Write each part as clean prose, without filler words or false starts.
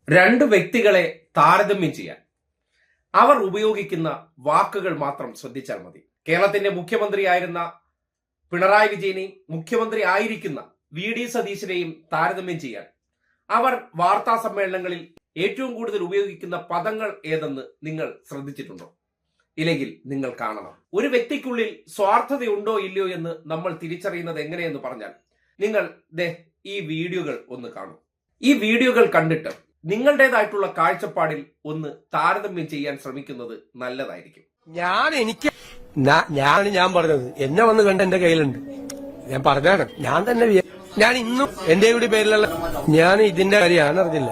രണ്ട് വ്യക്തികളെ താരതമ്യം ചെയ്യാൻ അവർ ഉപയോഗിക്കുന്ന വാക്കുകൾ മാത്രം ശ്രദ്ധിച്ചാൽ മതി. കേരളത്തിന്റെ മുഖ്യമന്ത്രിയായിരുന്ന പിണറായി വിജയനെയും മുഖ്യമന്ത്രി ആയിരിക്കുന്ന വി.ഡി. സതീശനെയും താരതമ്യം ചെയ്യാൻ അവർ വാർത്താ സമ്മേളനങ്ങളിൽ ഏറ്റവും കൂടുതൽ ഉപയോഗിക്കുന്ന പദങ്ങൾ ഏതെന്ന് നിങ്ങൾ ശ്രദ്ധിച്ചിട്ടുണ്ടോ? ഇല്ലെങ്കിൽ നിങ്ങൾ കാണണം. ഒരു വ്യക്തിക്കുള്ളിൽ സ്വാർത്ഥതയുണ്ടോ ഇല്ലയോ എന്ന് നമ്മൾ തിരിച്ചറിയുന്നത് എങ്ങനെയെന്ന് പറഞ്ഞാൽ നിങ്ങൾ ഈ വീഡിയോകൾ ഒന്ന് കാണും. ഈ വീഡിയോകൾ കണ്ടിട്ട് നിങ്ങളുടേതായിട്ടുള്ള കാഴ്ചപ്പാടിൽ ഒന്ന് താരതമ്യം ചെയ്യാൻ ശ്രമിക്കുന്നത് നല്ലതായിരിക്കും. ഞാൻ പറഞ്ഞത് എന്നെ വന്ന് കണ്ട എന്റെ കയ്യിലുണ്ട്. ഞാൻ പറഞ്ഞാണ് ഞാൻ തന്നെ ഞാൻ ഇന്നും എന്റെ കൂടി പേരിലുള്ള ഞാൻ ഇതിന്റെ കാര്യം ഞാൻ അറിഞ്ഞില്ല.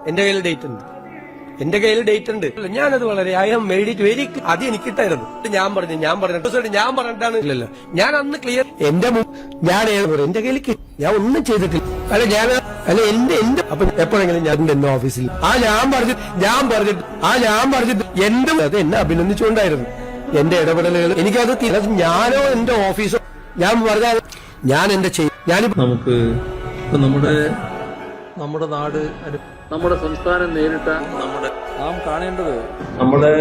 എന്റെ കയ്യിൽ ഡേറ്റ് ഉണ്ട്, എന്റെ കയ്യിൽ ഡേറ്റ് ഉണ്ട്. ഞാനത് വളരെ I have made it very അത് എനിക്കിട്ടായിരുന്നു. ഞാൻ പറഞ്ഞിട്ടാണ് ഇല്ലല്ലോ. ഞാൻ അന്ന് ക്ലിയർ ഞാൻ എന്റെ കയ്യിൽ ഞാൻ ഒന്നും ചെയ്തിട്ടില്ല. എന്റെ അപ്പൊ എപ്പോഴെങ്കിലും ഞാൻ എന്റെ ഓഫീസിൽ ഞാൻ പറഞ്ഞിട്ട് എന്റെ അത് എന്നെ അഭിനന്ദിച്ചുകൊണ്ടായിരുന്നു എന്റെ ഇടപെടലുകൾ. എനിക്കത് ഞാനോ എന്റെ ഓഫീസോ ഞാൻ പറഞ്ഞാൽ ഞാൻ എന്റെ നമുക്ക് നമ്മുടെ നാട് നമ്മുടെ സംസ്ഥാനം നേരിട്ട നാം കാണേണ്ടത് നമ്മുടെ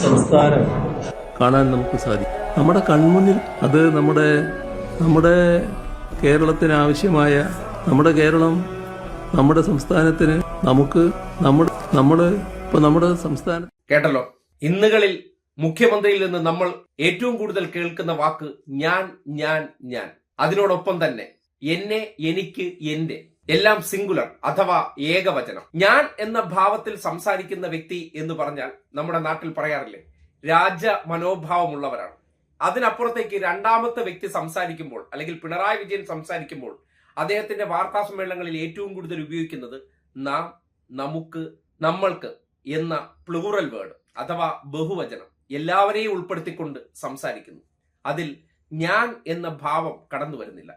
സംസ്ഥാനം കാണാൻ നമുക്ക് സാധിക്കും. നമ്മുടെ കൺമുന്നിൽ അത് നമ്മുടെ കേരളത്തിന് ആവശ്യമായ നമ്മുടെ കേരളം നമ്മുടെ സംസ്ഥാനത്തിന് നമ്മുടെ സംസ്ഥാനം കേട്ടല്ലോ. ഇന്നുകളിൽ മുഖ്യമന്ത്രിയിൽ നിന്ന് നമ്മൾ ഏറ്റവും കൂടുതൽ കേൾക്കുന്ന വാക്ക് ഞാൻ. അതിനോടൊപ്പം തന്നെ എന്നെ, എനിക്ക്, എന്റെ എല്ലാം സിംഗുലർ അഥവാ ഏകവചനം. ഞാൻ എന്ന ഭാവത്തിൽ സംസാരിക്കുന്ന വ്യക്തി എന്ന് പറഞ്ഞാൽ നമ്മുടെ നാട്ടിൽ പറയാറില്ലേ, രാജ മനോഭാവമുള്ളവരാണ്. അതിനപ്പുറത്തേക്ക് രണ്ടാമത്തെ വ്യക്തി സംസാരിക്കുമ്പോൾ അല്ലെങ്കിൽ പിണറായി വിജയൻ സംസാരിക്കുമ്പോൾ അദ്ദേഹത്തിന്റെ വാർത്താ സമ്മേളനങ്ങളിൽ ഏറ്റവും കൂടുതൽ ഉപയോഗിക്കുന്നത് നാം, നമുക്ക്, നമ്മൾക്ക് എന്ന പ്ലൂറൽ വേർഡ് അഥവാ ബഹുവചനം എല്ലാവരെയും ഉൾപ്പെടുത്തിക്കൊണ്ട് സംസാരിക്കുന്നു. അതിൽ ഞാൻ എന്ന ഭാവം കടന്നു വരുന്നില്ല.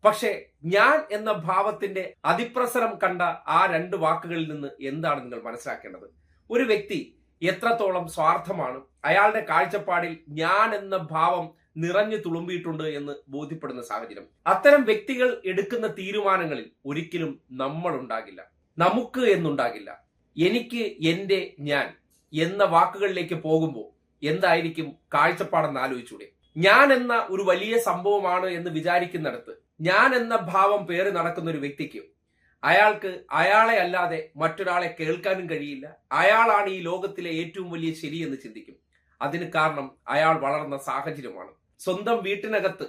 പക്ഷെ ഞാൻ എന്ന ഭാവത്തിന്റെ അതിപ്രസരം കണ്ട ആ രണ്ട് വാക്കുകളിൽ നിന്ന് എന്താണ് നിങ്ങൾ മനസ്സിലാക്കേണ്ടത്? ഒരു വ്യക്തി എത്രത്തോളം സ്വാർത്ഥമാണ്, അയാളുടെ കാഴ്ചപ്പാടിൽ ഞാൻ എന്ന ഭാവം നിറഞ്ഞു തുളുമ്പിയിട്ടുണ്ട് എന്ന് ബോധ്യപ്പെടുന്ന സാഹചര്യം. അത്തരം വ്യക്തികൾ എടുക്കുന്ന തീരുമാനങ്ങളിൽ ഒരിക്കലും നമ്മൾ ഉണ്ടാകില്ല, നമുക്ക് എന്നുണ്ടാകില്ല. എനിക്ക്, എന്റെ, ഞാൻ എന്ന വാക്കുകളിലേക്ക് പോകുമ്പോൾ എന്തായിരിക്കും കാഴ്ചപ്പാടെന്ന് ആലോചിച്ചൂടെ? ഞാൻ എന്ന ഒരു വലിയ സംഭവമാണ് എന്ന് വിചാരിക്കുന്നിടത്ത് ഞാൻ എന്ന ഭാവം പേറി നടക്കുന്ന ഒരു വ്യക്തിക്ക് അയാൾക്ക് അയാളെ അല്ലാതെ മറ്റൊരാളെ കേൾക്കാനും കഴിയില്ല. അയാളാണ് ഈ ലോകത്തിലെ ഏറ്റവും വലിയ ശരി എന്ന് ചിന്തിക്കും. അതിന് കാരണം അയാൾ വളർന്ന സാഹചര്യമാണ്. സ്വന്തം വീട്ടിനകത്ത്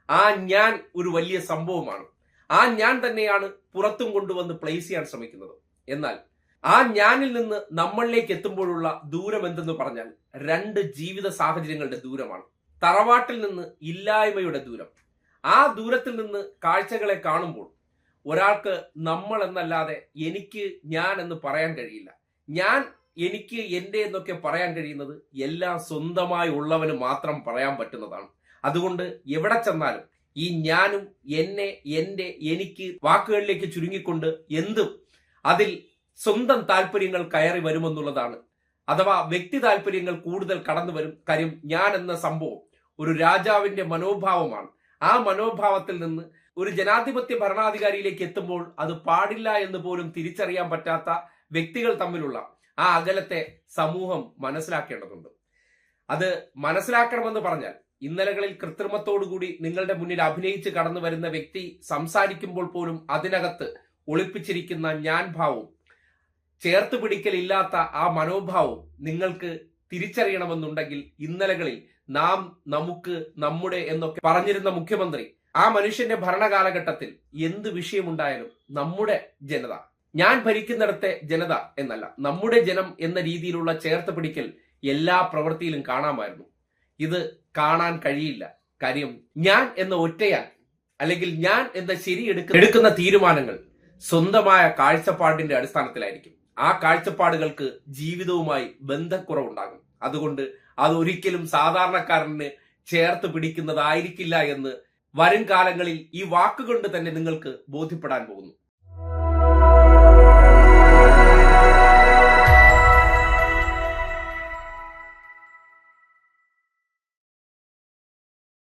ആ ഞാൻ ഒരു വലിയ സംഭവമാണ്. ആ ഞാൻ തന്നെയാണ് പുറത്തും കൊണ്ടുവന്ന് പ്ലേസ് ചെയ്യാൻ ശ്രമിക്കുന്നത്. എന്നാൽ ആ ഞാനിൽ നിന്ന് നമ്മളിലേക്ക് എത്തുമ്പോഴുള്ള ദൂരം എന്തെന്ന് പറഞ്ഞാൽ രണ്ട് ജീവിത സാഹചര്യങ്ങളുടെ ദൂരമാണ്. തറവാട്ടിൽ നിന്ന് ഇല്ലായ്മയുടെ ദൂരം. ആ ദൂരത്തിൽ നിന്ന് കാഴ്ചകളെ കാണുമ്പോൾ ഒരാൾക്ക് നമ്മൾ എന്നല്ലാതെ എനിക്ക്, ഞാൻ എന്ന് പറയാൻ കഴിയില്ല. ഞാൻ, എനിക്ക്, എന്റെ എന്നൊക്കെ പറയാൻ കഴിയുന്നത് എല്ലാം സ്വന്തമായി ഉള്ളവന് മാത്രം പറയാൻ പറ്റുന്നതാണ്. അതുകൊണ്ട് എവിടെ ചെന്നാലും ഈ ഞാനും, എന്നെ, എന്റെ, എനിക്ക് വാക്കുകളിലേക്ക് ചുരുങ്ങിക്കൊണ്ട് എന്തും അതിൽ സ്വന്തം താല്പര്യങ്ങൾ കയറി വരുമെന്നുള്ളതാണ്. അഥവാ വ്യക്തി താല്പര്യങ്ങൾ കൂടുതൽ കടന്നു വരും. കാര്യം ഞാൻ എന്ന സംഭവം ഒരു രാജാവിന്റെ മനോഭാവമാണ്. ആ മനോഭാവത്തിൽ നിന്ന് ഒരു ജനാധിപത്യ ഭരണാധികാരിയിലേക്ക് എത്തുമ്പോൾ അത് പാടില്ല എന്ന് പോലും തിരിച്ചറിയാൻ പറ്റാത്ത വ്യക്തികൾ തമ്മിലുള്ള ആ അകലത്തെ സമൂഹം മനസ്സിലാക്കേണ്ടതുണ്ട്. അത് മനസ്സിലാക്കണമെന്ന് പറഞ്ഞാൽ ഇന്നലകളിൽ കൃത്രിമത്തോടുകൂടി നിങ്ങളുടെ മുന്നിൽ അഭിനയിച്ച് കടന്നു വരുന്ന വ്യക്തി സംസാരിക്കുമ്പോൾ പോലും അതിനകത്ത് ഒളിപ്പിച്ചിരിക്കുന്ന ഞാൻ ഭാവവും ചേർത്ത് പിടിക്കലില്ലാത്ത ആ മനോഭാവവും നിങ്ങൾക്ക് തിരിച്ചറിയണമെന്നുണ്ടെങ്കിൽ ഇന്നലകളിൽ നാം, നമുക്ക്, നമ്മുടെ എന്നൊക്കെ പറഞ്ഞിരുന്ന മുഖ്യമന്ത്രി ആ മനുഷ്യന്റെ ഭരണകാലഘട്ടത്തിൽ എന്ത് വിഷയമുണ്ടായാലും നമ്മുടെ ജനത, ഞാൻ ഭരിക്കുന്നിടത്തെ ജനത എന്നല്ല, നമ്മുടെ ജനം എന്ന രീതിയിലുള്ള ചേർത്ത് പിടിക്കൽ എല്ലാ പ്രവൃത്തിയിലും കാണാമായിരുന്നു. ഇത് കാണാൻ കഴിയില്ല. കാര്യം ഞാൻ എന്ന ഒറ്റയാൻ അല്ലെങ്കിൽ ഞാൻ എന്ന ശരി എടുക്കുന്ന തീരുമാനങ്ങൾ സ്വന്തമായ കാഴ്ചപ്പാടിന്റെ അടിസ്ഥാനത്തിലായിരിക്കും. ആ കാഴ്ചപ്പാടുകൾക്ക് ജീവിതവുമായി ബന്ധക്കുറവുണ്ടാകും. അതുകൊണ്ട് അതൊരിക്കലും സാധാരണക്കാരന് ചേർത്ത് പിടിക്കുന്നതായിരിക്കില്ല എന്ന് വരും കാലങ്ങളിൽ ഈ വാക്കുകൊണ്ട് തന്നെ നിങ്ങൾക്ക് ബോധ്യപ്പെടാൻ പോകുന്നു.